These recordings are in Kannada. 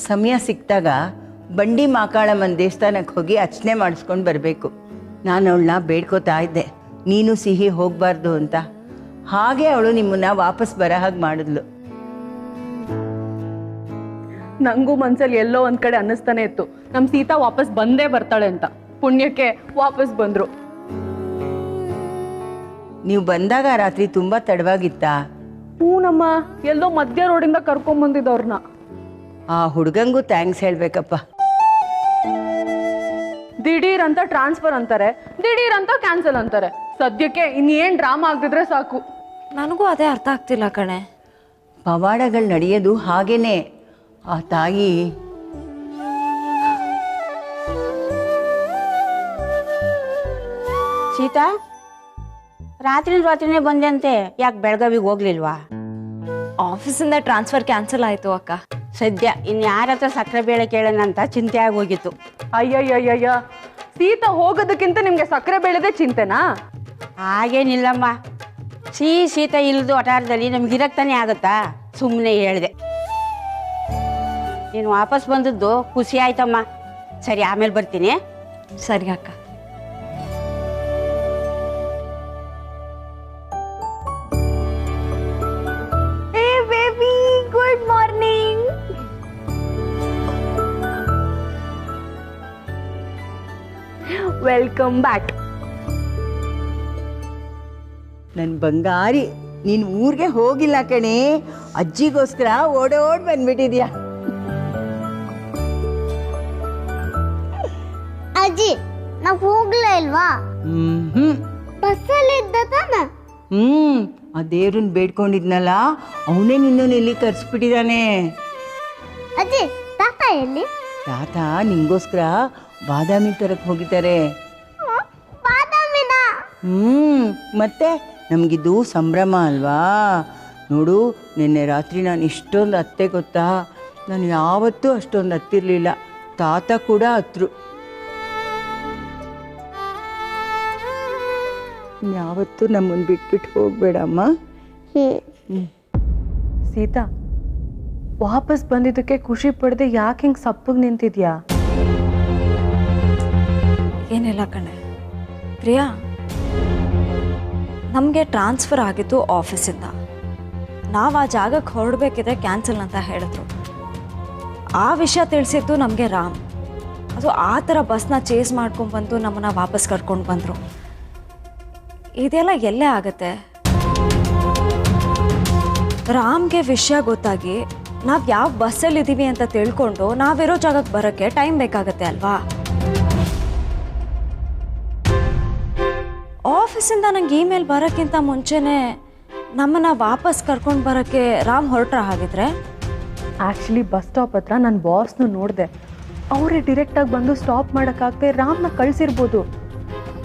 ಸಮಯ ಸಿಕ್ತಾಗ ಬಂಡಿ ಮಾಕಾಳಮ್ಮನ ದೇವಸ್ಥಾನಕ್ಕೆ ಹೋಗಿ ಅರ್ಚನೆ ಮಾಡಿಸ್ಕೊಂಡು ಬರಬೇಕು. ನಾನು ಅವಳನ್ನ ಬೇಡ್ಕೋತಾ ಇದ್ದೆ, ನೀನು ಸಿಹಿ ಹೋಗಬಾರ್ದು ಅಂತ. ಹಾಗೆ ಅವಳು ನಿಮ್ಮನ್ನ ವಾಪಸ್ ಬರೋ ಹಾಗೆ ಮಾಡಿದ್ಲು. ನಂಗೂ ಮನ್ಸಲ್ಲಿ ಎಲ್ಲೋ ಒಂದ್ ಕಡೆ ಅನ್ನಿಸ್ತಾನೆ ಇತ್ತು, ನಮ್ ಸೀತಾ ವಾಪಸ್ ಬಂದೇ ಬರ್ತಾಳೆ ಅಂತ. ಪುಣ್ಯಕ್ಕೆ ವಾಪಸ್ ಬಂದ್ರು. ನೀವು ಬಂದಾಗ ರಾತ್ರಿ ತುಂಬಾ ತಡವಾಗಿತ್ತಾ? ಹೂನಮ್ಮ, ಎಲ್ಲೋ ಮಧ್ಯ ರೋಡಿಂದ ಕರ್ಕೊಂಡ್ ಬಂದಿದ್ದವ್ರನ್ನ. ಆ ಹುಡುಗಂಗೂ ಥ್ಯಾಂಕ್ಸ್ ಹೇಳ್ಬೇಕಪ್ಪ. ದಿಢೀರ್ ಅಂತ ಟ್ರಾನ್ಸ್ಫರ್ ಅಂತಾರೆ, ದಿಢೀರ್ ಅಂತ ಕ್ಯಾನ್ಸಲ್ ಅಂತಾರೆ. ಸದ್ಯಕ್ಕೆ ಇನ್ನೇನ್ ಡ್ರಾಮಾ ಆಗ್ತಿದ್ರೆ ಸಾಕು. ನನಗೂ ಅದೇ ಅರ್ಥ ಆಗ್ತಿಲ್ಲ ಕಣೆ. ಪವಾಡಗಳು ನಡೆಯೋದು ಹಾಗೇನೆ. ಆ ತಾಯಿ ಸೀತಾ, ರಾತ್ರಿನೇ ಬಂದಂತೆ, ಯಾಕೆ ಬೆಳಗಾವಿಗೆ ಹೋಗ್ಲಿಲ್ವಾ? ಆಫೀಸಿಂದ ಟ್ರಾನ್ಸ್ಫರ್ ಕ್ಯಾನ್ಸಲ್ ಆಯ್ತು ಅಕ್ಕ. ಸದ್ಯ ಇನ್ನು ಯಾರ ಹತ್ರ ಸಕ್ಕರೆ ಬೇಳೆ ಕೇಳೋಣ ಅಂತ ಚಿಂತೆ ಆಗೋಗಿತ್ತು. ಅಯ್ಯಯ್ಯಯ್ಯಯ್ಯ, ಸೀತಾ ಹೋಗೋದಕ್ಕಿಂತ ನಿಮ್ಗೆ ಸಕ್ಕರೆ ಬೇಳೆದೇ ಚಿಂತೆನಾ? ಹಾಗೇನಿಲ್ಲಮ್ಮ, ಸೀತಾ ಇಲ್ದು ವಟಾರದಲ್ಲಿ ನಮ್ಗೆ ಇರಕ್ತಾನೆ ಆಗುತ್ತಾ? ಸುಮ್ಮನೆ ಹೇಳಿದೆ. ನೀನು ವಾಪಸ್ ಬಂದದ್ದು ಖುಷಿ ಆಯ್ತಮ್ಮ. ಸರಿ, ಆಮೇಲೆ ಬರ್ತೀನಿ. ಸರಿ ಅಕ್ಕ. Good morning. Welcome back. ನನ್ನ ಬಂಗಾರಿ, ನೀನು ಊರಿಗೆ ಹೋಗಿಲ್ಲ ಕಣೆ, ಅಜ್ಜಿಗೋಸ್ಕರ ಓಡೋಡ್ ಬಂದ್ಬಿಟ್ಟಿದ್ಯಾ. ಅಜ್ಜಿ, ನಾವು ಹೋಗ್ಲೇ ಇಲ್ವಾ? ಬಸ್ಸಲ್ಲಿ ಇದ್ದ ತಾನೆ? ಆ ದೇವ್ರನ್ನ ಬೇಡ್ಕೊಂಡಿದ್ನಲ್ಲ, ಅವನೇ ನಿನ್ನನ್ನು ಇಲ್ಲಿ ಕರ್ಸ್ಬಿಟ್ಟಿದ್ದಾನೆ. ಅಜ್ಜಿ, ತಾತ ಎಲ್ಲಿ? ತಾತ ನಿಂಗೋಸ್ಕರ ಬಾದಾಮಿ ತರಕ್ ಹೋಗಿದ್ದಾರೆ. ಬಾದಾಮಿನ? ಮತ್ತೆ ನಮಗಿದು ಸಂಭ್ರಮ ಅಲ್ವಾ. ನೋಡು, ನಿನ್ನೆ ರಾತ್ರಿ ನಾನು ಇಷ್ಟೊಂದು ಅತ್ತೆ ಗೊತ್ತಾ? ನಾನು ಯಾವತ್ತೂ ಅಷ್ಟೊಂದು ಹತ್ತಿರಲಿಲ್ಲ. ತಾತ ಕೂಡ ಹತ್ರು. ಯಾವತ್ತೂ ನಮ್ಮನ್ನು ಬಿಟ್ಬಿಟ್ಟು ಹೋಗ್ಬೇಡಮ್ಮ. ಸೀತಾ, ವಾಪಸ್ ಬಂದಿದ್ದಕ್ಕೆ ಖುಷಿ ಪಡದೆ ಯಾಕೆ ಹಿಂಗೆ ಸಪ್ಪಗೆ ನಿಂತಿದ್ಯಾ? ಏನಿಲ್ಲ ಕಣೆ ಪ್ರಿಯಾ, ನಮಗೆ ಟ್ರಾನ್ಸ್ಫರ್ ಆಗಿತ್ತು ಆಫೀಸಿಂದ. ನಾವು ಆ ಜಾಗಕ್ಕೆ ಹೊರಡಬೇಕಿದ್ರೆ ಕ್ಯಾನ್ಸಲ್ ಅಂತ ಹೇಳಿದ್ರು. ಆ ವಿಷಯ ತಿಳಿಸಿದ್ದು ನಮಗೆ ರಾಮ್. ಅದು ಆ ಥರ ಬಸ್ನ ಚೇಸ್ ಮಾಡ್ಕೊಂಡ್ಬಂದು ನಮ್ಮನ್ನು ವಾಪಸ್ ಕರ್ಕೊಂಡು ಬಂದರು. ಇದೆಲ್ಲ ಎಲ್ಲೇ ಆಗತ್ತೆ. ರಾಮ್ಗೆ ವಿಷಯ ಗೊತ್ತಾಗಿ ನಾವು ಯಾವ ಬಸ್ಸಲ್ಲಿದ್ದೀವಿ ಅಂತ ತಿಳ್ಕೊಂಡು ನಾವಿರೋ ಜಾಗಕ್ಕೆ ಬರೋಕ್ಕೆ ಟೈಮ್ ಬೇಕಾಗತ್ತೆ ಅಲ್ವಾ? ಆಫೀಸಿಂದ ನಂಗೆ ಇಮೇಲ್ ಬರೋಕ್ಕಿಂತ ಮುಂಚೆನೇ ನಮ್ಮನ್ನು ವಾಪಸ್ ಕರ್ಕೊಂಡು ಬರೋಕ್ಕೆ ರಾಮ್ ಹೊರಟ್ರ ಹಾಗಿದ್ರೆ? ಆ್ಯಕ್ಚುಲಿ ಬಸ್ ಸ್ಟಾಪ್ ಹತ್ರ ನನ್ನ ಬಾಸ್ನು ನೋಡಿದೆ. ಅವರೇ ಡಿರೆಕ್ಟಾಗಿ ಬಂದು ಸ್ಟಾಪ್ ಮಾಡೋಕ್ಕಾಗದೆ ರಾಮ್ನ ಕಳಿಸಿರ್ಬೋದು.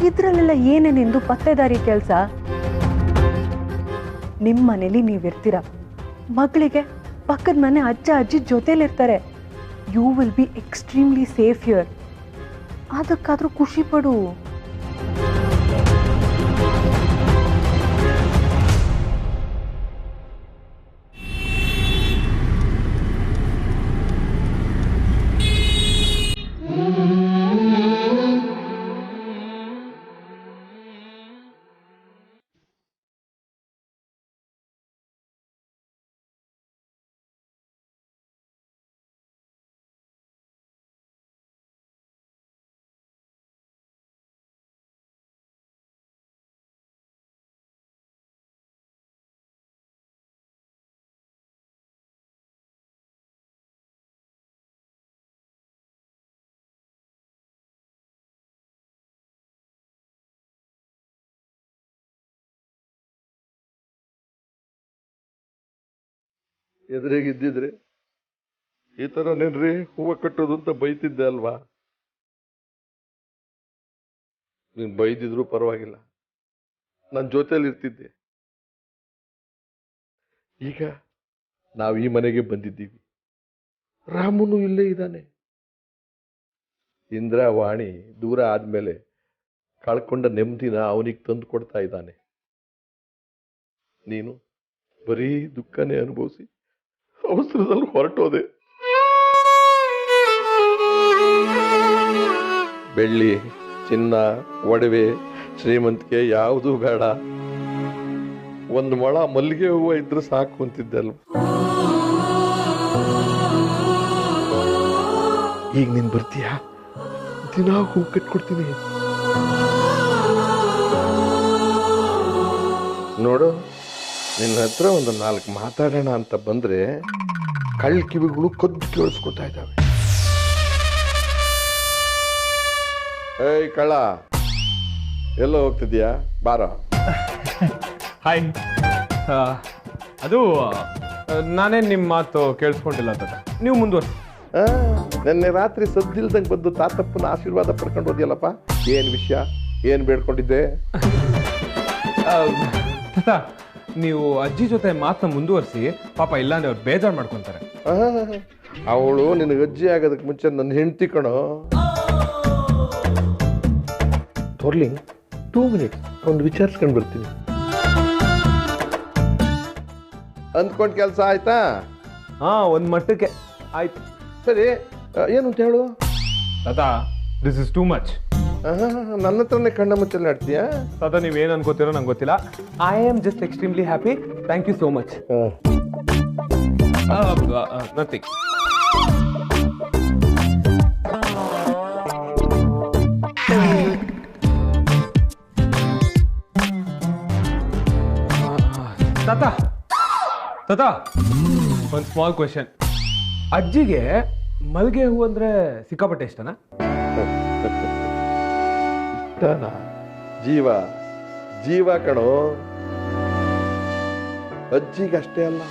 ಇದರಲ್ಲೆಲ್ಲ ಏನೇನೆಂದು ಪತ್ತೆದಾರಿ ಕೆಲಸ. ನಿಮ್ಮ ಮನೇಲಿ ನೀವಿರ್ತೀರ, ಮಗಳಿಗೆ ಪಕ್ಕದ ಮನೆ ಅಜ್ಜ ಅಜ್ಜಿ ಜೊತೆಲಿರ್ತಾರೆ. You will be extremely safe here. ಅದಕ್ಕಾದರೂ ಖುಷಿ ಪಡು. ಎದುರಿಗಿದ್ದಿದ್ರೆ ಈ ಥರ ನೆನ್ರಿ ಹೂವು ಕಟ್ಟೋದು ಅಂತ ಬೈತಿದ್ದೆ ಅಲ್ವಾ? ನೀನು ಬೈದಿದ್ರು ಪರವಾಗಿಲ್ಲ, ನನ್ನ ಜೊತೆಯಲ್ಲಿ ಇರ್ತಿದ್ದೆ. ಈಗ ನಾವು ಈ ಮನೆಗೆ ಬಂದಿದ್ದೀವಿ, ರಾಮುನು ಇಲ್ಲೇ ಇದ್ದಾನೆ. ಇಂದ್ರ ವಾಣಿ ದೂರ ಆದ್ಮೇಲೆ ಕಳ್ಕೊಂಡ ನೆಮ್ಮದಿನ ಅವನಿಗೆ ತಂದು ಕೊಡ್ತಾ ಇದ್ದಾನೆ. ನೀನು ಬರೀ ದುಃಖನೇ ಅನುಭವಿಸಿ ಅವಸರದಲ್ಲಿ ಹೊರಟೋದೆ. ಬೆಳ್ಳಿ ಚಿನ್ನ ಒಡವೆ ಶ್ರೀಮಂತಿಕೆ ಯಾವುದೂ ಬೇಡ, ಒಂದು ಮೊಳ ಮಲ್ಲಿಗೆ ಹೂವು ಇದ್ರೆ ಸಾಕು ಅಂತಿದ್ದೆ ಅಲ್ವ. ಈಗ ನೀನ್ ಬರ್ತೀಯಾ? ದಿನ ಹೂ ಕಟ್ಕೊಡ್ತೀನಿ. ನೋಡು, ನಿನ್ನ ಹತ್ರ ಒಂದು 4 ಮಾತಾಡೋಣ ಅಂತ ಬಂದ್ರೆ ಕಳ್ಳ ಕಿವಿಗಳು ಕದ್ದು ಕೇಳಿಸ್ಕೊತಾ ಇದ್ದಾವೆ. ಏಯ್ ಕಳ್ಳ, ಎಲ್ಲೋ ಹೋಗ್ತಿದ್ಯಾ? ಬಾರ. ಹಾಯ್. ಅದು ನಾನೇ ನಿಮ್ಮ ಮಾತು ಕೇಳಿಸ್ಕೊಂಡಿಲ್ಲ ತಾತ, ನೀವು ಮುಂದುವರ್ಸಿ. ನಿನ್ನೆ ರಾತ್ರಿ ಸದ್ದಿಲ್ದಂಗೆ ಬಂದು ತಾತಪ್ಪನ ಆಶೀರ್ವಾದ ಪಡ್ಕೊಂಡು ಹೋದ್ಯಲ್ಲಪ್ಪ. ಏನ್ ವಿಷಯ? ಏನ್ ಬೇಡ್ಕೊಂಡಿದ್ದೆ? ತಾತ, ನೀವು ಅಜ್ಜಿ ಜೊತೆ ಮಾತನ್ನ ಮುಂದುವರಿಸಿ, ಪಾಪ ಇಲ್ಲಾಂದ್ರೆ ಅವ್ರು ಬೇಜಾರು ಮಾಡ್ಕೊಂತಾರೆ. ಅವಳು ನಿನಗೆ ಅಜ್ಜಿ ಆಗೋದಕ್ಕೆ ಮುಂಚೆ ನನ್ನ ಹೆಂಡತಿ ಕಣೋ. ಡಾರ್ಲಿಂಗ್, 2 ಮಿನಿಟ್ಸ್ ಒಂದು ವಿಚಾರಿಸ್ಕೊಂಡು ಬರ್ತೀನಿ. ಅಂದ್ಕೊಂಡು ಕೆಲಸ ಆಯ್ತಾ? ಒಂದು ಮಟ್ಟಕ್ಕೆ ಆಯ್ತು. ಸರಿ, ಏನು ಅಂತ ಹೇಳು. ತಾತ, ದಿಸ್ ಇಸ್ ಟೂ ಮಚ್. ನನ್ನ ಹತ್ರನೇ ಕಣ್ಣ ಮುಚ್ಚಲ್ಲಿ ಆಡ್ತೀಯಾ? ತಾತ, ನೀವೇನು ಅನ್ಕೋತೀರೋ ನಂಗೆ ಗೊತ್ತಿಲ್ಲ. I am just extremely happy. Thank you so much. Nothing. ತಾತ ತಾತ, ಒಂದು ಸ್ಮಾಲ್ ಕ್ವೆಶನ್. ಅಜ್ಜಿಗೆ ಮಲ್ಗೆ ಹೂ ಅಂದ್ರೆ ಸಿಕ್ಕಾಪಟ್ಟೆ ಇಷ್ಟನಾ? ಇಷ್ಟನಾ? ಜೀವ ಜೀವ ಕಣೋ. ಅಜ್ಜಿಗಷ್ಟೇ ಅಲ್ಲ,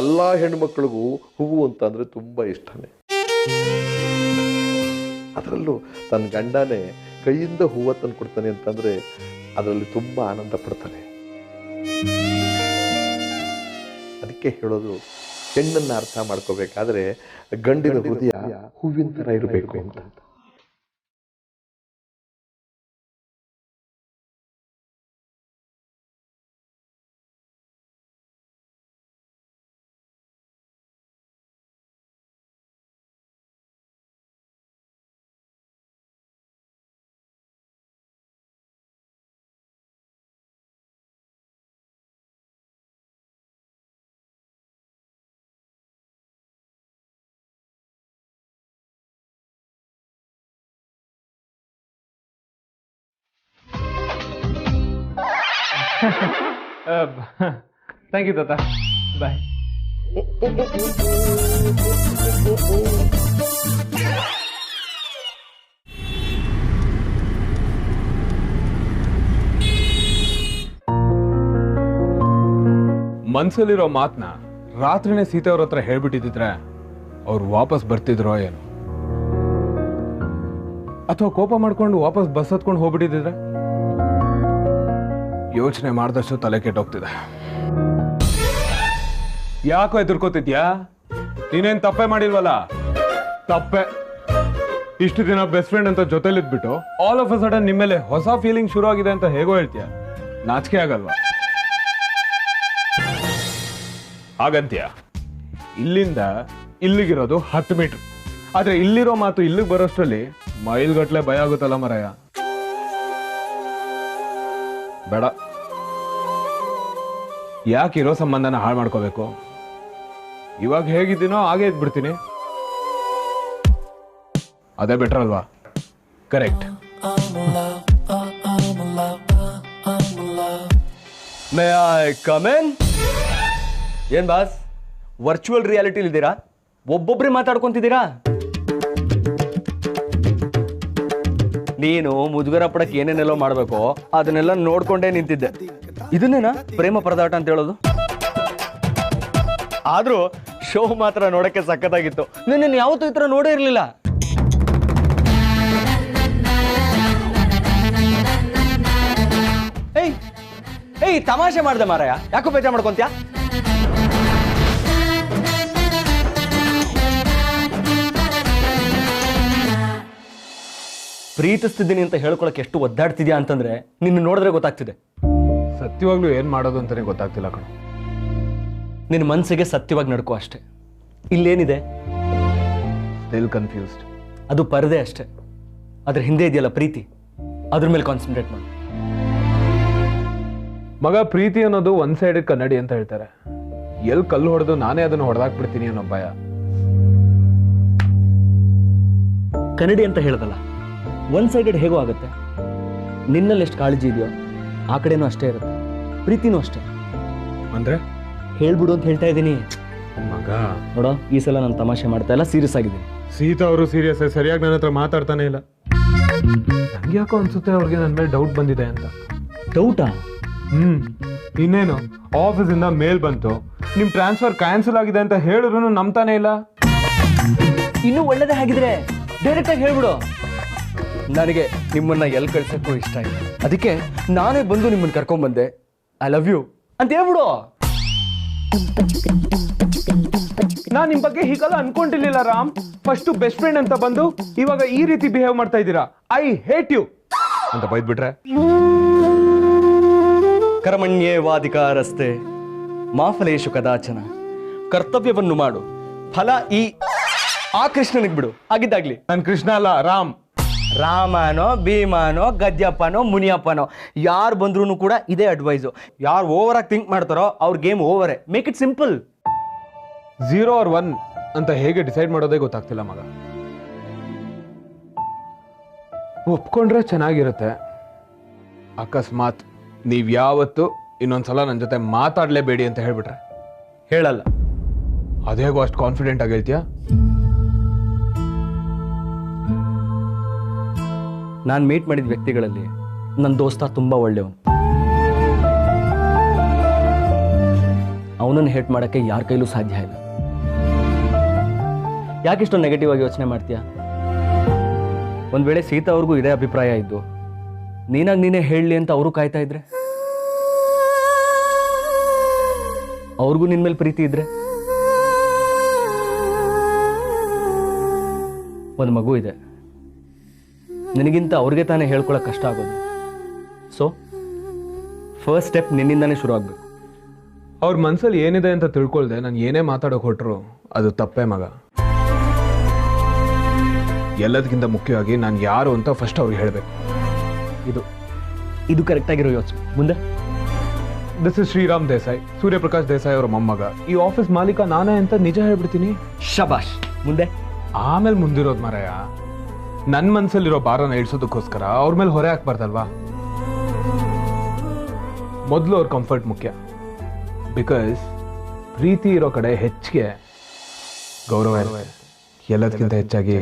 ಎಲ್ಲ ಹೆಣ್ಮಕ್ಳಿಗೂ ಹೂವು ಅಂತಂದ್ರೆ ತುಂಬಾ ಇಷ್ಟನೇ. ಅದರಲ್ಲೂ ತನ್ನ ಗಂಡನೇ ಕೈಯಿಂದ ಹೂವು ತಂದು ಕೊಡ್ತಾನೆ ಅಂತಂದ್ರೆ ಅದರಲ್ಲಿ ತುಂಬಾ ಆನಂದ ಪಡ್ತಾನೆ. ಅದಕ್ಕೆ ಹೇಳೋದು, ಹೆಣ್ಣನ್ನ ಅರ್ಥ ಮಾಡ್ಕೋಬೇಕಾದ್ರೆ ಗಂಡಿನ ಹೃದಯ ಹೂವಿನ ತರ ಇರಬೇಕು ಅಂತ. ಥ್ಯಾಂಕ್ ಯು ತಾತ, ಬಾಯ್. ಮನ್ಸಲ್ಲಿರೋ ಮಾತನ್ನ ರಾತ್ರಿನೇ ಸೀತೆ ಅವ್ರ ಹತ್ರ ಹೇಳ್ಬಿಟ್ಟಿದ್ರೆ ಅವ್ರು ವಾಪಸ್ ಬರ್ತಿದ್ರೋ ಏನೋ, ಅಥವಾ ಕೋಪ ಮಾಡ್ಕೊಂಡು ವಾಪಸ್ ಬಸ್ ಹತ್ಕೊಂಡು ಹೋಗ್ಬಿಟ್ಟಿದ್ರೆ. ಯೋಚನೆ ಮಾಡಿದಷ್ಟು ತಲೆ ಕೆಟ್ಟೋಗ್ತಿದೆ. ಯಾಕೋ ಎದುರ್ಕೋತಿದ್ಯಾ? ನೀನೇನ್ ತಪ್ಪೆ ಮಾಡಿಲ್ವಲ್ಲ? ತಪ್ಪೆ. ಇಷ್ಟು ದಿನ ಬೆಸ್ಟ್ ಫ್ರೆಂಡ್ ಅಂತ ಜೊತೆಲಿದ್ಬಿಟ್ಟು ಆಲ್ ಆಫ್ ಅ ಸಡನ್ ನಿಮ್ಮೇಲೆ ಹೊಸ ಫೀಲಿಂಗ್ ಶುರು ಆಗಿದೆ ಅಂತ ಹೇಗೋ ಹೇಳ್ತೀಯ? ನಾಚಿಕೆ ಆಗಲ್ವಾ? ಹಾಗಂತೀಯ? ಇಲ್ಲಿಂದ ಇಲ್ಲಿಗಿರೋದು 10 ಮೀಟರ್, ಆದ್ರೆ ಇಲ್ಲಿರೋ ಮಾತು ಇಲ್ಲಿಗೆ ಬರೋಷ್ಟರಲ್ಲಿ ಮೈಲ್ಗಟ್ಲೆ ಭಯ ಆಗುತ್ತಲ್ಲ ಮರಯ್ಯ. ಬೇಡ, ಯಾಕಿರೋ ಸಂಬಂಧನ ಹಾಳು ಮಾಡ್ಕೋಬೇಕು? ಇವಾಗ ಹೇಗಿದ್ದೀನೋ ಹಾಗೆ ಇದ್ಬಿಡ್ತೀನಿ, ಅದೇ ಬೆಟರ್ ಅಲ್ವಾ? Correct. May I come in? ಏನ್ ಬಾಸ್, ವರ್ಚುವಲ್ ರಿಯಾಲಿಟಿಲಿ ಇದ್ದೀರಾ? ಒಬ್ಬೊಬ್ರೆ ಮಾತಾಡ್ಕೊಂತಿದ್ದೀರಾ? ನೀನು ಮುಜುಗರ ಪಡಕ್ಕೆ ಏನೇನೆಲ್ಲೋ ಮಾಡ್ಬೇಕೋ ಅದನ್ನೆಲ್ಲ ನೋಡ್ಕೊಂಡೇ ನಿಂತಿದ್ದೆ. ಇದನ್ನೇನಾ ಪ್ರೇಮ ಪರದಾಟ ಅಂತ ಹೇಳೋದು? ಆದ್ರೂ ಶೋ ಮಾತ್ರ ನೋಡಕ್ಕೆ ಸಖತ್ತಾಗಿತ್ತು. ನಿನ್ನ ಯಾವತ್ತೂ ಈ ಥರ ನೋಡೇ ಇರಲಿಲ್ಲ. ಏಯ್ ತಮಾಷೆ ಮಾಡ್ದೆ ಮಾರಾಯ, ಯಾಕೋ ಬೇಜಾರು ಮಾಡ್ಕೊಂತ್ಯಾ? ಪ್ರೀತಿಸ್ತಿದ್ದೀನಿ ಅಂತ ಹೇಳ್ಕೊಳಕ್ಕೆ ಎಷ್ಟು ಒದ್ದಾಡ್ತಿದ್ಯಾ ಅಂತಂದ್ರೆ ನಿನ್ನ ನೋಡಿದ್ರೆ ಗೊತ್ತಾಗ್ತಿದೆ. ಸತ್ಯವಾಗ್ಲೂ ಏನ್ ಮಾಡೋದು ಅಂತಾನೆ ಗೊತ್ತಾಗ್ತಿಲ್ಲ ಕಣ. ನಿನ್ನ ಮನಸ್ಸಿಗೆ ಸತ್ಯವಾಗಿ ನಡ್ಕೋ ಅಷ್ಟೇ. ಇಲ್ಲೇನಿದೆ? Still confused. ಅದು ಪರದೆ ಅಷ್ಟೇ. ಅದ್ರ ಹಿಂದೆ ಇದೆಯಲ್ಲ ಪ್ರೀತಿ, ಅದ್ರ ಮೇಲೆ ಕಾನ್ಸಂಟ್ರೇಟ್ ಮಾಡು. ಮಗ, ಪ್ರೀತಿ ಅನ್ನೋದು ಒನ್ ಸೈಡೆಡ್ ಕನ್ನಡಿ ಅಂತ ಹೇಳ್ತಾರೆ. ಎಲ್ಲಿ ಕಲ್ಲು ಹೊಡೆದು ನಾನೇ ಅದನ್ನು ಹೊಡೆದಾಕ್ಬಿಡ್ತೀನಿ ಅನ್ನೋ ಭಯ. ಕನ್ನಡಿ ಅಂತ ಹೇಳ್ದಲ್ಲ, ಒನ್ ಸೈಡೆಡ್ ಹೇಗೋ ಆಗುತ್ತೆ. ನಿನ್ನಲ್ಲಿ ಎಷ್ಟು ಕಾಳಜಿ ಇದೆಯೋ ಆ ಕಡೆನೂ ಅಷ್ಟೇ ಇರುತ್ತೆ, ಪ್ರೀತಿನೂ ಅಷ್ಟೇ. ಅಂದ್ರೆ ಹೇಳ್ಬಿಡು ಅಂತ ಹೇಳ್ತಾ ಇದ್ದೀನಿ. ಮಗ ನೋಡೋ, ಈ ಸಲ ನಾನು ತಮಾಷೆ ಮಾಡ್ತಾ ಇಲ್ಲ, ಸೀರಿಯಸ್ ಆಗಿದ್ದೀನಿ. ಸೀತಾ ಅವರು ಸೀರಿಯಸ್, ಸರಿಯಾಗಿ ನನ್ನ ಹತ್ರ ಮಾತಾಡ್ತಾನೆ ಇಲ್ಲ. ನಂಗೆ ಯಾಕೋ ಅನ್ಸುತ್ತೆ ಅವ್ರಿಗೆ ನನ್ನ ಮೇಲೆ ಡೌಟ್ ಬಂದಿದೆ ಅಂತ. ಡೌಟಾ? ಇನ್ನೇನು, ಆಫೀಸಿಂದ ಮೇಲ್ ಬಂತು, ನಿಮ್ ಟ್ರಾನ್ಸ್ಫರ್ ಕ್ಯಾನ್ಸಲ್ ಆಗಿದೆ ಅಂತ ಹೇಳಿದ್ರು ನಂಬ್ತಾನೆ ಇಲ್ಲ. ಇನ್ನೂ ಒಳ್ಳೇದೇ ಆಗಿದ್ರೆ ಡೈರೆಕ್ಟ್ ಆಗಿ ಹೇಳ್ಬಿಡು. ನನಗೆ ನಿಮ್ಮನ್ನ ಎಲ್ಲಿ ಕಳ್ಸಕ್ಕೂ ಇಷ್ಟ ಇಲ್ಲ, ಅದಕ್ಕೆ ನಾನೇ ಬಂದು ನಿಮ್ಮನ್ನ ಕರ್ಕೊಂಡ್ ಬಂದೆ. ಐ ಲವ್ ಯು ಅಂತ ಹೇಳ್ಬಿಡು. ನಾನ್ ನಿಮ್ ಬಗ್ಗೆ ಹೀಗೆಲ್ಲ ಅನ್ಕೊಂಡಿರ್ಲಿಲ್ಲ ರಾಮ್. ಫಸ್ಟ್ ಬೆಸ್ಟ್ ಫ್ರೆಂಡ್ ಅಂತ ಬಂದು ಇವಾಗ ಈ ರೀತಿ ಬಿಹೇವ್ ಮಾಡ್ತಾ ಇದ್ದೀರಾ. ಐ ಹೇಟ್ ಯು ಅಂತ ಬೈದ್ಬಿಟ್ರೆ. ಕರ್ಮಣ್ಯೇವಾಧಿಕಾರಸ್ತೆ ಮಾ ಫಲೇಶು ಕದಾಚನ. ಕರ್ತವ್ಯವನ್ನು ಮಾಡು, ಫಲ ಆ ಕೃಷ್ಣನಿಗೆ ಬಿಡು. ಆಗಿದ್ದಾಗ್ಲಿ. ನನ್ ಕೃಷ್ಣ ಅಲ್ಲ, ರಾಮ್. ರಾಮನೋ ಭೀಮನೋ ಗದ್ಯಪ್ಪನೋ ಮುನಿಯಪ್ಪನೋ ಯಾರು ಬಂದ್ರು ಕೂಡ ಇದೇ ಅಡ್ವೈಸು. ಯಾರು ಓವರ್ ಆಗಿ ಥಿಂಕ್ ಮಾಡ್ತಾರೋ ಅವ್ರ ಗೇಮ್ ಓವರೇ. Make it simple. 0 or 1 ಅಂತ ಹೇಗೆ ಡಿಸೈಡ್ ಮಾಡೋದೇ ಗೊತ್ತಾಗ್ತಿಲ್ಲ ಮಗ. ಒಪ್ಕೊಂಡ್ರೆ ಚೆನ್ನಾಗಿರುತ್ತೆ. ಅಕಸ್ಮಾತ್ ನೀವ್ ಯಾವತ್ತು ಇನ್ನೊಂದ್ಸಲ ನನ್ನ ಜೊತೆ ಮಾತಾಡ್ಲೇಬೇಡಿ ಅಂತ ಹೇಳ್ಬಿಟ್ರೆ? ಹೇಳಲ್ಲ. ಅದೇಗೋ ಅಷ್ಟು ಕಾನ್ಫಿಡೆಂಟ್ ಆಗಿ ಹೇಳ್ತೀಯಾ? ನಾನು ಮೀಟ್ ಮಾಡಿದ ವ್ಯಕ್ತಿಗಳಲ್ಲಿ ನನ್ನ ದೋಸ್ತ ತುಂಬಾ ಒಳ್ಳೆಯವನು. ಅವನನ್ನು ಹೇಟ್ ಮಾಡೋಕ್ಕೆ ಯಾರ ಕೈಲೂ ಸಾಧ್ಯ ಇಲ್ಲ. ಯಾಕಿಷ್ಟೊಂದು ನೆಗೆಟಿವ್ ಆಗಿ ಯೋಚನೆ ಮಾಡ್ತೀಯಾ? ಒಂದ್ ವೇಳೆ ಸೀತಾ ಅವ್ರಿಗೂ ಇದೇ ಅಭಿಪ್ರಾಯ ಇದ್ದು ನೀನಾಗಿ ನೀನೇ ಹೇಳಲಿ ಅಂತ ಅವರು ಕಾಯ್ತಾ ಇದ್ರೆ, ಅವ್ರಿಗೂ ನಿನ್ ಮೇಲೆ ಪ್ರೀತಿ ಇದ್ರೆ, ಒಂದು ಮಗು ಇದೆ, ನಿನಗಿಂತ ಅವ್ರಿಗೆ ತಾನೇ ಹೇಳ್ಕೊಳಕ್ ಕಷ್ಟ ಆಗೋದು. ಸೊ ಫಸ್ಟ್ ಸ್ಟೆಪ್ ನಿನ್ನಿಂದಾನೇ ಶುರು ಆಗ್ಬೇಕು. ಅವ್ರ ಮನ್ಸಲ್ಲಿ ಏನಿದೆ ಅಂತ ತಿಳ್ಕೊಳ್ದೆ ನಾನು ಏನೇ ಮಾತಾಡೋಕೆ ಹೊಟ್ರು ಅದು ತಪ್ಪೇ ಮಗ. ಎಲ್ಲದಕ್ಕಿಂತ ಮುಖ್ಯವಾಗಿ ನಾನು ಯಾರು ಅಂತ ಫಸ್ಟ್ ಅವ್ರಿಗೆ ಹೇಳಬೇಕು. ಇದು ಕರೆಕ್ಟ್ ಆಗಿರೋ ಯೋಚನೆ. ಮುಂದೆ ದಿಸ್ ಇಸ್ ಶ್ರೀರಾಮ್ ದೇಸಾಯಿ, ಸೂರ್ಯಪ್ರಕಾಶ್ ದೇಸಾಯಿ ಅವರ ಮೊಮ್ಮಗ. ಈ ಆಫೀಸ್ ಮಾಲೀಕ ನಾನೇ ಅಂತ ನಿಜ ಹೇಳ್ಬಿಡ್ತೀನಿ. ಶಬಾಷ್. ಮುಂದೆ ಆಮೇಲೆ ಮುಂದಿರೋದು ಮಾರಾಯ, ನನ್ನ ಮನ್ಸಲ್ಲಿರೋ ಭಾರನ ಇಳಿಸೋದಕ್ಕೋಸ್ಕರ ಅವ್ರ ಮೇಲೆ ಹೊರೆ ಹಾಕ್ಬಾರ್ದಲ್ವಾ. ಮೊದಲು ಅವ್ರ ಕಂಫರ್ಟ್ ಮುಖ್ಯ. ಬಿಕಾಸ್ ಪ್ರೀತಿ ಇರೋ ಕಡೆ ಹೆಚ್ಚಿಗೆ ಗೌರವ ಇರುತ್ತೆ. ಎಲ್ಲದಕ್ಕಿಂತ ಹೆಚ್ಚಾಗಿ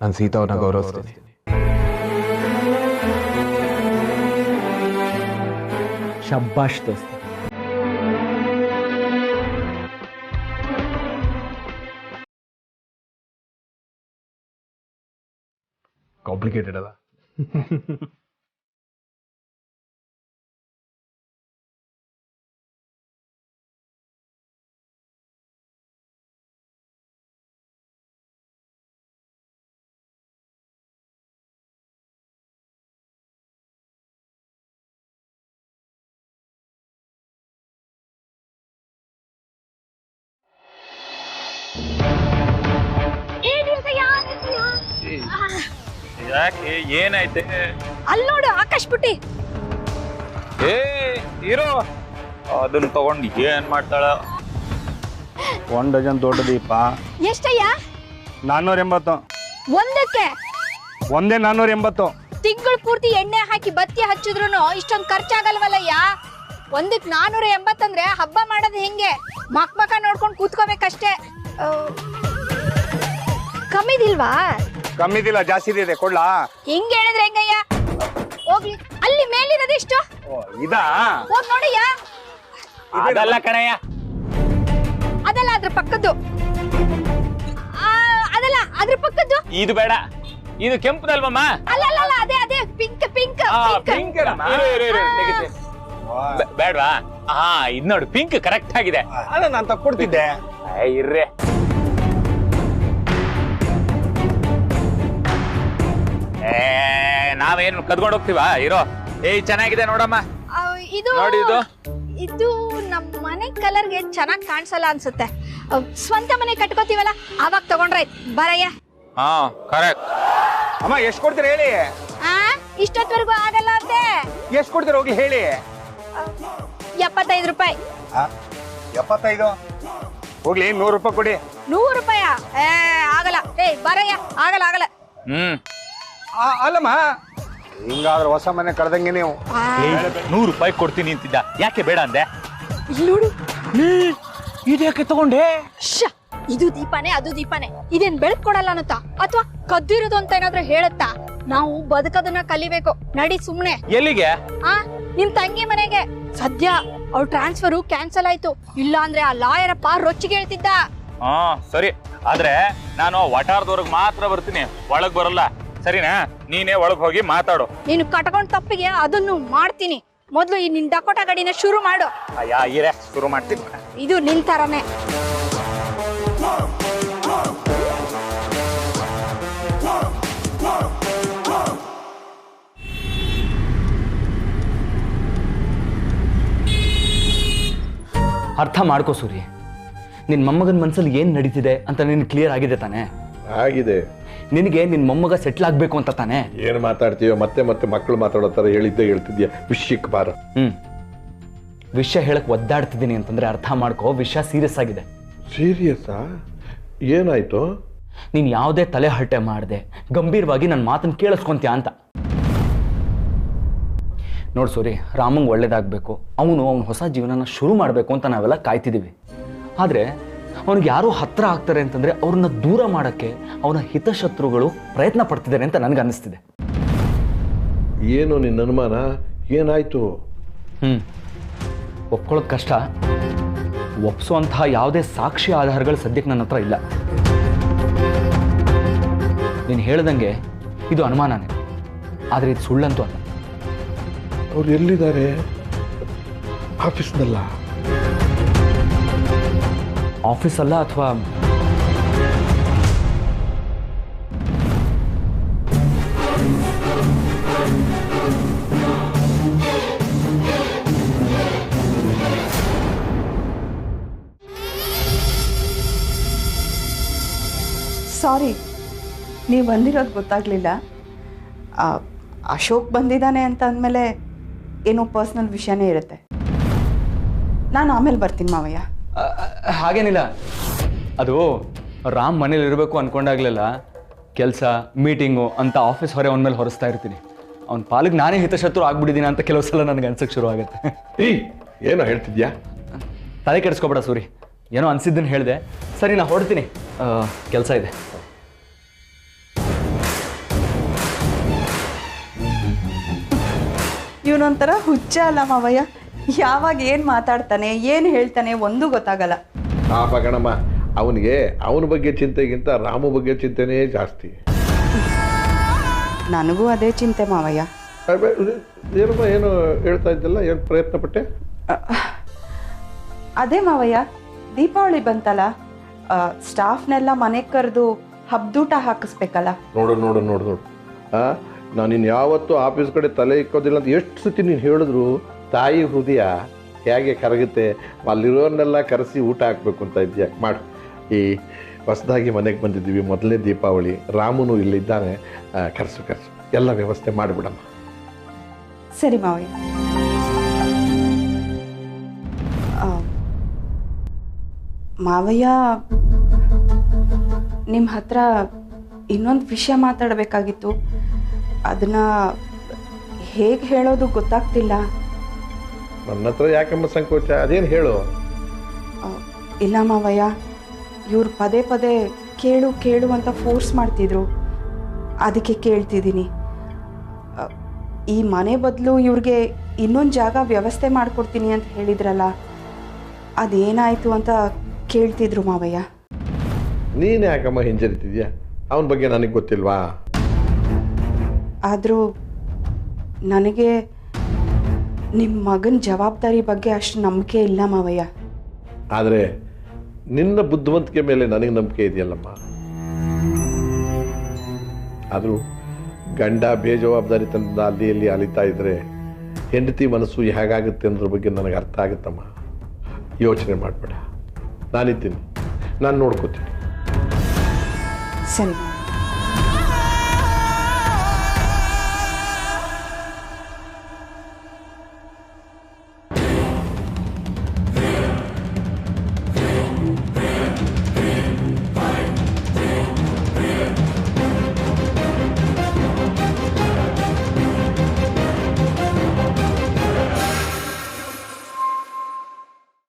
ನಾನು ಸೀತಾ ಅವ್ರನ್ನ ಗೌರವಿಸ್ತೀನಿ. ಶಬ್ಬಾಷ್ ದೋಸ್ತ. ಕಾಂಪ್ಲಿಕೇಟೆಡ್ ಅಲ್ಲ? ಯಾಕೆ ಏನಾಯ್ತೆ? ಅಲ್ಲಿ ನೋಡು ಆಕಾಶ್ ಪುಟ್ಟಿ. ಏ ಇರೋ, ಅದನ್ನ ತಗೊಂಡು ಏನ್ ಮಾಡ್ತಾಳ? 1 ಡಜನ್ ದೊಡ್ಡ ದೀಪ ಎಷ್ಟಯ್ಯ? 480. ಒಂದಕ್ಕೆ ಒಂದೇ 480. ತಿಂಗಳು ಪೂರ್ತಿ ಎಣ್ಣೆ ಹಾಕಿ ಬತ್ತಿ ಹಚ್ಚಿದ್ರು ಇಷ್ಟೊಂದು ಖರ್ಚಾಗಲ್ವಲ್ಲಯ್ಯ. ಒಂದಕ್ಕೆ 480 ಅಂದ್ರೆ ಹಬ್ಬ ಮಾಡೋದು ಹೆಂಗೆ? ಮಕ್ಕ ನೋಡ್ಕೊಂಡು ಕೂತ್ಕೋಬೇಕಷ್ಟೇ. ಕಮ್ಮಿದಿಲ್ವಾ? ಕಮ್ಮಿದಿಲ್ಲ, ಜಾಸ್ತಿ ಇದೆ. ಕೊಡ್ಲಾ? ಹಿಂಗ್ ಹೇಳಿದ್ರೆ ಹೆಂಗಯ್ಯ? ಹೋಗ್ಲಿ, ಅಲ್ಲಿ ಮೇಲಿರೋದು ಎಷ್ಟು? ಇದಾ? ಹೋಗ್ ನೋಡಯ್ಯ. ಅದಲ್ಲ ಕಣಯ್ಯ, ಅದಲ್ಲ ಅದ್ರ ಪಕ್ಕದ್ದು. ಅದಲ್ಲ ಅದ್ರ ಪಕ್ಕದ್ದು. ಇದು ಬೇಡ, ಇದು ಕೆಂಪದಲ್ವಮ್ಮ? ಅಲ್ಲ ಅದೇ ಅದೇ ಪಿಂಕ್ ಪಿಂಕ್ ಪಿಂಕ್. ಬೇಡವಾ? ಹಾ, ಇದ್ ನೋಡು, ಪಿಂಕ್ ಕರೆಕ್ಟ್ ಆಗಿದೆ. ಅಲ್ಲ, ನಾನು ತಕ್ಕೊಡ್ತಿದ್ದೆ. ಇರ್ರೆ. ನಾವೇನು ಕದ್ಕೊಂಡು ಹೋಗ್ತೀವಾ? ಇರೋ. ಚೆನ್ನಾಗಿದೆ ನೋಡಮ್ಮ. ಇದು ನೋಡಿ, ಇದು ನಮ್ಮ ಮನೆ ಕಲರ್ಗೆ ಚೆನ್ನಾಗಿ ಕಾಣಿಸಲ್ಲ ಅನ್ಸುತ್ತೆ. ಸ್ವಂತ ಮನೆ ಕಟ್ಕೋತೀವಲ್ಲ, ಆವಾಗ ತಗೊಂಡ್ರೆ ಬರಯ್ಯ. ಹಾ, ಕರೆಕ್ಟ್. ಅಮ್ಮ ಎಷ್ಟು ಕೊಡ್ತೀರಾ ಹೇಳಿ? ಇಷ್ಟೊತ್ತವರೆಗೂ ಆಗಲ್ಲ ಅಂತೆ. ಎಷ್ಟು ಕೊಡ್ತೀರಾ ಹೋಗ್ಲಿ ಹೇಳಿ? 75 ರೂಪಾಯಿ. 75? ಹೋಗ್ಲಿ 100 ರೂಪಾಯಿ ಕೊಡಿ. 100 ರೂಪಾಯ? ಆಗಲ್ಲ. ಬರಯ್ಯ, ಆಗಲ್ಲ. ಅಲ್ಲಮ್ಮ, ಹಿಂಗಾದ್ರೆ ಹೊಸ ಮನೆ ಕಳೆದಂಗೆ ನೀವು. 100 ರೂಪಾಯಿ ಕೊಡ್ತೀನಿ ಅಂತಿದ್ದ, ಯಾಕೆ ಬೇಡ ಅಂದೆ? ನೋಡು, ಇದ್ಯಾಕೆ ತಗೊಂಡೆ? ಇದು ದೀಪಾನೇ, ಅದು ದೀಪಾನೇ. ಇದೇನ್ ಬೆಳ್ಕೊಡಲ್ಲ ಅನ್ನುತ್ತಾ ಅಥವಾ ಕದ್ದಿರೋದು ಅಂತ ಏನಾದ್ರೂ ಹೇಳುತ್ತಾ? ನಾವು ಬದುಕೋದನ್ನ ಕಲಿಬೇಕು. ನಡಿ ಸುಮ್ನೆ. ಎಲ್ಲಿಗೆ? ನಿಮ್ ತಂಗಿ ಮನೆಗೆ. ಸದ್ಯ ಅವ್ರ ಟ್ರಾನ್ಸ್ಫರ್ ಕ್ಯಾನ್ಸಲ್ ಆಯ್ತು. ಇಲ್ಲ ಅಂದ್ರೆ ಆ ಲಾಯರಪ್ಪ ರೊಚ್ಚಿಗೆ ಹೇಳ್ತಿದ್ದ. ಸರಿ, ಆದ್ರೆ ನಾನು ವಟಾರದವ್ರಿಗೆ ಮಾತ್ರ ಬರ್ತೀನಿ, ಒಳಗ್ ಬರಲ್ಲ. ಸರಿನಾ? ನೀನೇ ಒಳಗ್ ಹೋಗಿ ಮಾತಾಡು. ನೀನು ಕಟ್ಕೊಂಡ್ ತಪ್ಪಿಗೆ ಅದನ್ನು ಮಾಡ್ತೀನಿ. ಮೊದ್ಲು ಈ ನಿನ್ ಡಕೋಟ ಗಾಡಿನ ಶುರು ಮಾಡು. ಶುರು ಮಾಡ್ತೀನಿ. ಇದು ನಿನ್ ತರನೇ. ಅರ್ಥ ಮಾಡ್ಕೋ ಸೂರಿ, ನಿನ್ನ ಮೊಮ್ಮಗನ ಮನಸ್ಸಲ್ಲಿ ಏನು ನಡೀತಿದೆ ಅಂತ ನಿನ್ ಕ್ಲಿಯರ್ ಆಗಿದೆ ತಾನೆ? ಆಗಿದೆ. ನಿನಗೆ ನಿನ್ನ ಮೊಮ್ಮಗ ಸೆಟ್ಲ್ ಆಗಬೇಕು ಅಂತ ತಾನೆ? ಏನು ಮಾತಾಡ್ತೀಯೋ? ಮತ್ತೆ ಮಕ್ಕಳು ಮಾತಾಡೋ ಥರ ಹೇಳ್ತಿದ್ಯಾ? ವಿಷಯಕ್ಕೆ ಬಾರ. ವಿಷಯ ಹೇಳಕ್ ಒದ್ದಾಡ್ತಿದ್ದೀನಿ ಅಂತಂದ್ರೆ ಅರ್ಥ ಮಾಡ್ಕೋ, ವಿಷಯ ಸೀರಿಯಸ್ ಆಗಿದೆ. ಸೀರಿಯಸ್ಸಾ? ಏನಾಯ್ತು? ನೀನು ಯಾವುದೇ ತಲೆ ಹರಟೆ ಮಾಡದೆ ಗಂಭೀರವಾಗಿ ನನ್ನ ಮಾತನ್ನು ಕೇಳಿಸ್ಕೊಂತೀಯ ಅಂತ. ನೋಡು ಸೂರಿ, ರಾಮಂಗೆ ಒಳ್ಳೇದಾಗಬೇಕು, ಅವನು ಹೊಸ ಜೀವನನ ಶುರು ಮಾಡಬೇಕು ಅಂತ ನಾವೆಲ್ಲ ಕಾಯ್ತಿದ್ದೀವಿ. ಆದರೆ ಅವನಿಗೆ ಯಾರು ಹತ್ರ ಆಗ್ತಾರೆ ಅಂತಂದರೆ ಅವ್ರನ್ನ ದೂರ ಮಾಡೋಕ್ಕೆ ಅವನ ಹಿತಶತ್ರುಗಳು ಪ್ರಯತ್ನ ಪಡ್ತಿದ್ದಾರೆ ಅಂತ ನನಗೆ ಅನ್ನಿಸ್ತಿದೆ. ಏನು ನಿನ್ನ ಅನುಮಾನ? ಏನಾಯ್ತು? ಒಪ್ಕೊಳ್ಳೋದು ಕಷ್ಟ. ಒಪ್ಸೋಂತಹ ಯಾವುದೇ ಸಾಕ್ಷಿ ಆಧಾರಗಳು ಸದ್ಯಕ್ಕೆ ನನ್ನ ಹತ್ರ ಇಲ್ಲ. ನೀನು ಹೇಳ್ದಂಗೆ ಇದು ಅನುಮಾನನೇ, ಆದರೆ ಇದು ಸುಳ್ಳಂತೂ ಅಲ್ಲ. ಅವ್ರು ಎಲ್ಲಿದ್ದಾರೆ? ಆಫೀಸ್ನಲ್ಲ? ಆಫೀಸಲ್ಲ ಅಥವಾ ಸಾರಿ, ನೀವು ಬಂದಿರೋದು ಗೊತ್ತಾಗಲಿಲ್ಲ. ಅಶೋಕ್ ಬಂದಿದ್ದಾನೆ ಅಂತ ಅಂದಮೇಲೆ ಏನೋ ಪರ್ಸ್ನಲ್ ವಿಷಯನೇ ಇರುತ್ತೆ. ನಾನು ಆಮೇಲೆ ಬರ್ತೀನಿ ಮಾವಯ್ಯ. ಹಾಗೇನಿಲ್ಲ, ಅದು ರಾಮ್ ಮನೇಲಿ ಇರಬೇಕು ಅಂದ್ಕೊಂಡಾಗಲೆಲ್ಲ ಕೆಲಸ ಮೀಟಿಂಗು ಅಂತ ಆಫೀಸ್ ಹೊರೆ ಅವನ ಮೇಲೆ ಹೊರಿಸ್ತಾ ಇರ್ತೀನಿ. ಅವ್ನ ಪಾಲಿಗೆ ನಾನೇ ಹಿತಶತ್ರು ಆಗ್ಬಿಟ್ಟಿದ್ದೀನಿ ಅಂತ ಕೆಲವು ಸಲ ನನಗೆ ಅನ್ಸಕ್ಕೆ ಶುರು ಆಗುತ್ತೆ. ಏನೋ ಹೇಳ್ತಿದ್ಯಾ? ತಲೆ ಕೆಡಿಸ್ಕೊಬೇಡ ಸೂರಿ, ಏನೋ ಅನ್ಸಿದ್ದನ್ನು ಹೇಳಿದೆ. ಸರಿ, ನಾ ಹೊರಡ್ತೀನಿ, ಕೆಲಸ ಇದೆ. ಇವನೊಂಥರ ಹುಚ್ಚ ಅಲ್ಲ ಮಾವಯ್ಯ, ಯಾವಾಗ ಏನು ಮಾತಾಡ್ತಾನೆ ಏನು ಹೇಳ್ತಾನೆ ಒಂದೂ ಗೊತ್ತಾಗಲ್ಲ. ಗಣಮ್ಮ, ಅವನಿಗೆ ಅವನ ಬಗ್ಗೆ ಚಿಂತೆಗಿಂತ ರಾಮು ಬಗ್ಗೆ ಚಿಂತೆನೇ ಜಾಸ್ತಿ. ನನಗೂ ಅದೇ ಚಿಂತೆ ಮಾವಯ್ಯ. ಏನಮ್ಮ ಏನು ಹೇಳ್ತಾ ಇದ್ದಲ್ಲ, ಏನು ಪ್ರಯತ್ನ ಪಟ್ಟೆ? ಅದೇ ಮಾವಯ್ಯ, ದೀಪಾವಳಿ ಬಂತಲ್ಲ, ಸ್ಟಾಫ್ನೆಲ್ಲ ಮನೆಗೆ ಕರೆದು ಹಬ್ಬದೂಟ ಹಾಕಿಸ್ಬೇಕಲ್ಲ. ನೋಡು ನಾನು ಇನ್ಯಾವತ್ತೂ ಆಫೀಸ್ ಕಡೆ ತಲೆ ಇಕ್ಕೋದಿಲ್ಲ ಅಂತ ಎಷ್ಟು ಸತಿ ನೀನು ಹೇಳಿದ್ರು ತಾಯಿ ಹೃದಯ ಹೇಗೆ ಕರಗುತ್ತೆ. ಅಲ್ಲಿರೋರ್ನೆಲ್ಲ ಕರೆಸಿ ಊಟ ಹಾಕ್ಬೇಕು ಅಂತ ಇದೆಯಾ? ಮಾಡು. ಈ ಹೊಸದಾಗಿ ಮನೆಗೆ ಬಂದಿದ್ದೀವಿ, ಮೊದಲನೇ ದೀಪಾವಳಿ, ರಾಮುನು ಇಲ್ಲಿದ್ದಾನೆ, ಕರೆಸು ಎಲ್ಲ ವ್ಯವಸ್ಥೆ ಮಾಡಿಬಿಡಮ್ಮ. ಸರಿ ಮಾವಯ್ಯ. ಮಾವಯ್ಯ, ನಿಮ್ಮ ಹತ್ರ ಇನ್ನೊಂದು ವಿಷಯ ಮಾತಾಡಬೇಕಾಗಿತ್ತು. ಅದನ್ನು ಹೇಗೆ ಹೇಳೋದು ಗೊತ್ತಾಗ್ತಿಲ್ಲ. ನನ್ನ ಹತ್ರ ಯಾಕಮ್ಮ ಸಂಕೋಚ? ಅದೇನು ಹೇಳು. ಇಲ್ಲ ಮಾವಯ್ಯ, ಇವ್ರು ಪದೇ ಪದೇ ಕೇಳು ಅಂತ ಫೋರ್ಸ್ ಮಾಡ್ತಿದ್ರು, ಅದಕ್ಕೆ ಕೇಳ್ತಿದ್ದೀನಿ. ಈ ಮನೆ ಬದಲು ಇವ್ರಿಗೆ ಇನ್ನೊಂದು ಜಾಗ ವ್ಯವಸ್ಥೆ ಮಾಡಿಕೊಡ್ತೀನಿ ಅಂತ ಹೇಳಿದ್ರಲ್ಲ, ಅದೇನಾಯಿತು ಅಂತ ಕೇಳ್ತಿದ್ರು ಮಾವಯ್ಯ. ನೀನು ಯಾಕಮ್ಮ ಹಿಂಜರಿತಿದ್ಯಾ? ಅವನ ಬಗ್ಗೆ ನನಗೆ ಗೊತ್ತಿಲ್ವಾ? ಆದರೂ ನನಗೆ ನಿಮ್ಮ ಮಗನ ಜವಾಬ್ದಾರಿ ಬಗ್ಗೆ ಅಷ್ಟು ನಂಬಿಕೆ ಇಲ್ಲ ಮಾವಯ್ಯ. ಆದರೆ ನಿನ್ನ ಬುದ್ಧಿವಂತಿಕೆ ಮೇಲೆ ನನಗೆ ನಂಬಿಕೆ ಇದೆಯಲ್ಲಮ್ಮ. ಆದರೂ ಗಂಡ ಬೇಜವಾಬ್ದಾರಿತನದಿಂದ ಅಲ್ಲಿ ಇಲ್ಲಿ ಅಲಿತಾ ಇದ್ದರೆ ಹೆಂಡತಿ ಮನಸ್ಸು ಹೇಗಾಗುತ್ತೆ ಅನ್ನೋದ್ರ ಬಗ್ಗೆ ನನಗೆ ಅರ್ಥ ಆಗುತ್ತಮ್ಮ. ಯೋಚನೆ ಮಾಡಬೇಡ, ನಾನಿದ್ದೀನಿ, ನಾನು ನೋಡ್ಕೋತೀನಿ. ಸರಿ.